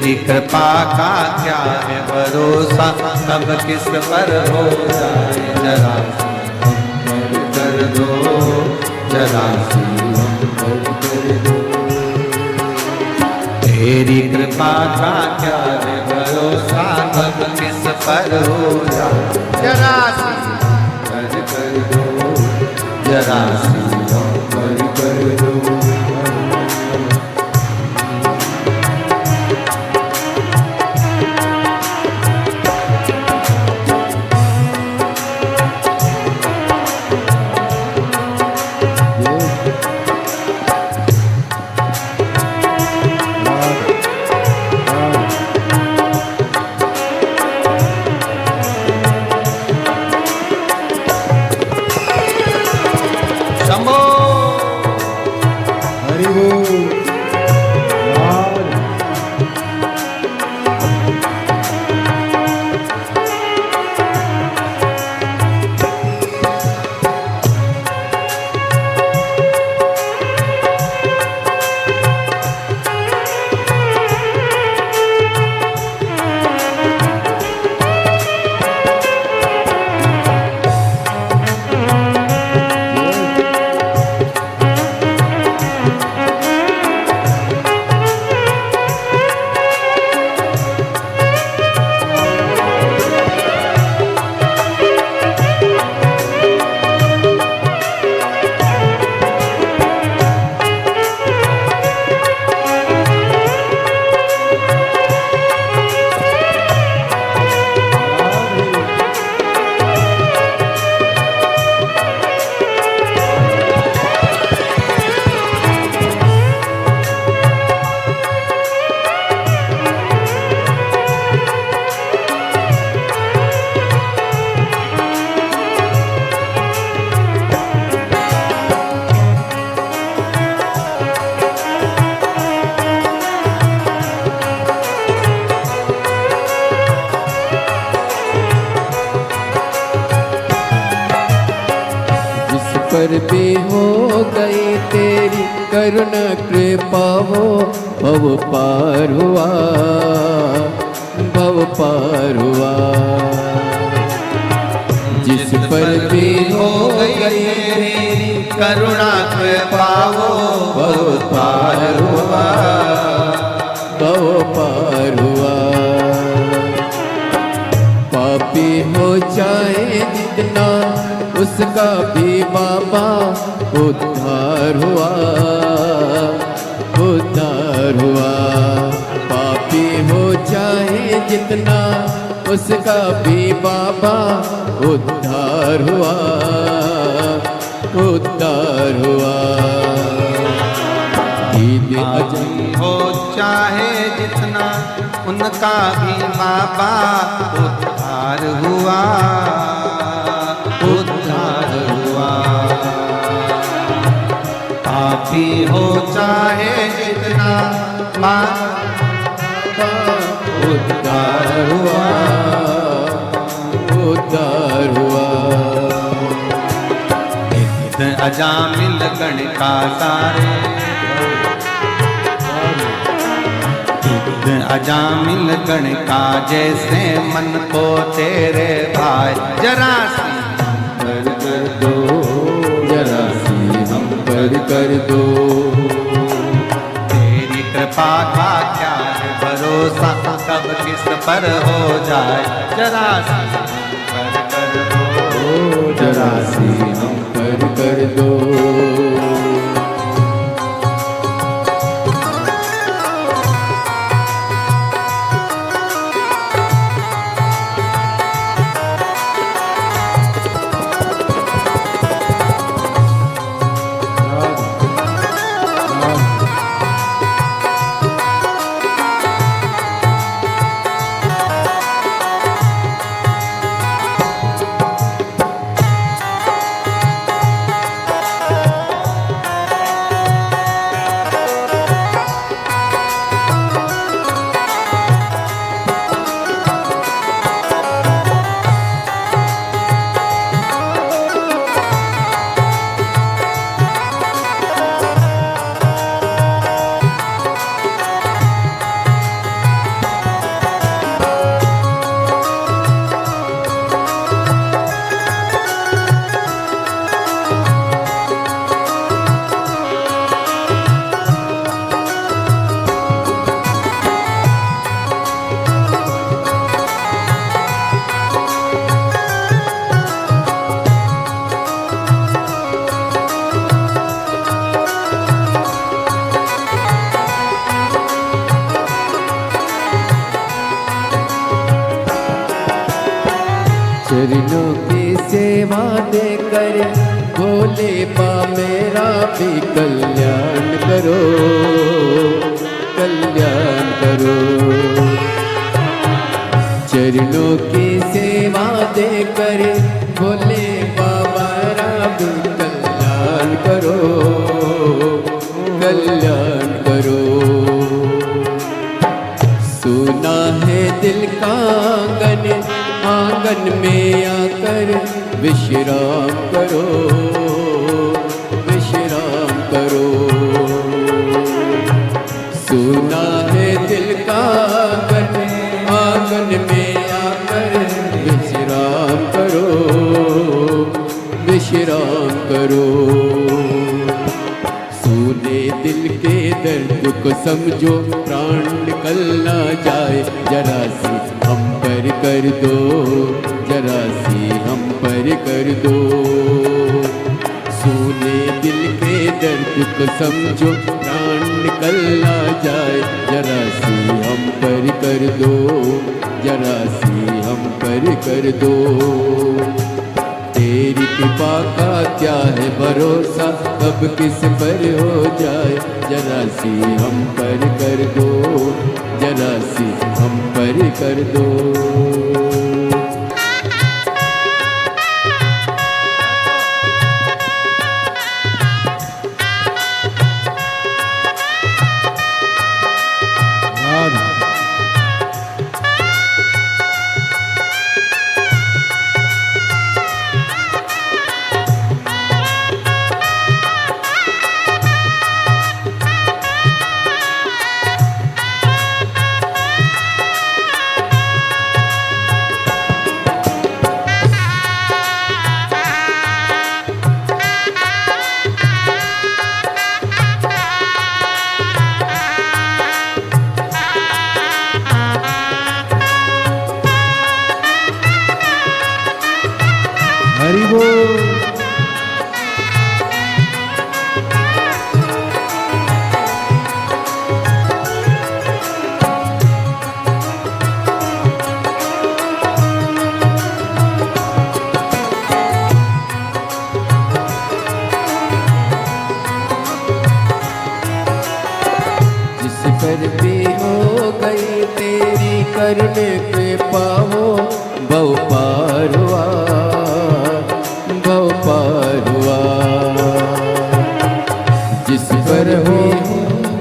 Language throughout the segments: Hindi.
तेरी कृपा का क्या है भरोसा, कब किस पर हो जाए। जरा कर दो, जरा कर दो। तेरी कृपा का क्या है भरोसा, कब किस पर हो जाए। जरा कर दो, जरा कर दो। पर भी हो गई तेरी करुणा कृपा हो, भव पार हुआ, भव पार हुआ। जिस पर भी हो गई तेरी करुणा कृपा हो, भव पार हुआ, भव पार हुआ। पापी हो जाए जितना उसका भी बाबा उद्धार हुआ, उद्धार हुआ। पापी हो जाए जितना उसका भी बाबा उद्धार हुआ, उद्धार हुआ। अजम हो चाहे जितना उनका भी बाबा उद्धार हुआ, उद्धार हुआ। पापी हो चाहे जितना बाबा उद्धार हुआ, उद्धार हुआ। अजामिल गण का सारे अजामिल गण का जैसे मन को तेरे भाई। जरा सी हम कर दो, जरा सी हम कर दो। तेरी कृपा का क्या है भरोसा, कब किस पर हो जाए। जरा सी हम कर दो, जरा सी हम कर दो। चरणों की सेवा देकर भोले बा मेरा भी कल्याण करो, कल्याण करो। चरणों की सेवा देकर भोले बाबा भी कल्याण करो, कल्याण करो। सुना है दिल का आंगन, आंगन में आकर विश्राम करो, विश्राम करो। सुना है दिल का आंगन, आंगन में आकर विश्राम करो, विश्राम करो। सुने दिल के दर्द को समझो, प्राण निकल ना जाए, जरा सी हम पर कर दो, जरा सी हम पर कर दो। सुने दिल के दर्द को समझो, प्राण निकल ना जाए, जरा सी हम पर कर दो, जरा सी हम पर कर दो। तेरी कृपा का क्या है भरोसा, कब किस पर हो जाए, जरा सी हम पर कर दो, जरा सी हम पर कर दो। हरि बोल। जिस पर भी हो गई तेरी करने के पाओ, बहु पार हुआ, बहु पार हुआ। जिस पर हो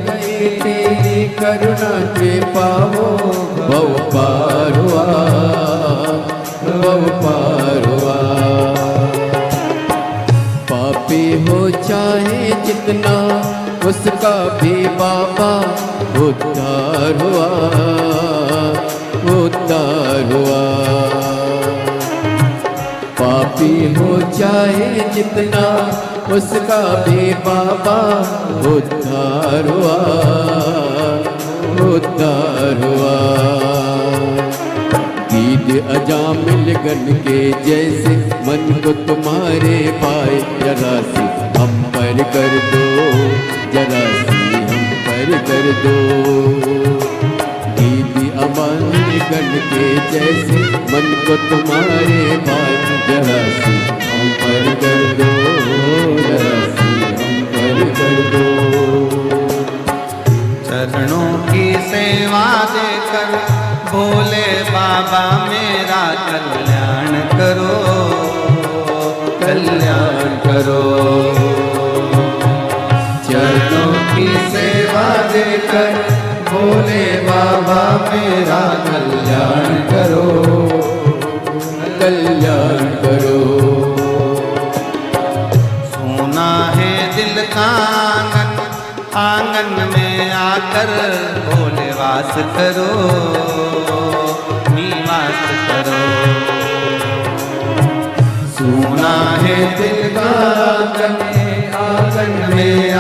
गई तेरी करुणा के पाओ, बहु पार हुआ, बहु पार हुआ। पापी हो चाहे जितना, उसका भी बाबा उद्धार हुआ, उद्धार हुआ। पापी हो चाहे जितना, उसका भी बाबा उद्धार हुआ, उद्धार हुआ। गीत अजामिल गन के जैसे मन को तुम्हारे पाए, जरा सी हम पर कर दो, जरा सी हम पर कर दो। दीदी अमन गण के जैसे मन को तुम्हारे पाए, जरा सी हम पर कर दो, जरा सी हम पर कर दो। चरणों की सेवा देकर भोले बाबा मेरा कल्याण करो, कल्याण करो। चरणों की सेवा देकर भोले बाबा मेरा कल्याण करो, कल्याण करो। सोना है दिल का आंगन, आंगन में आकर भोले वास करो, निवास करो। सोना है दिल का आंगन, आंगन में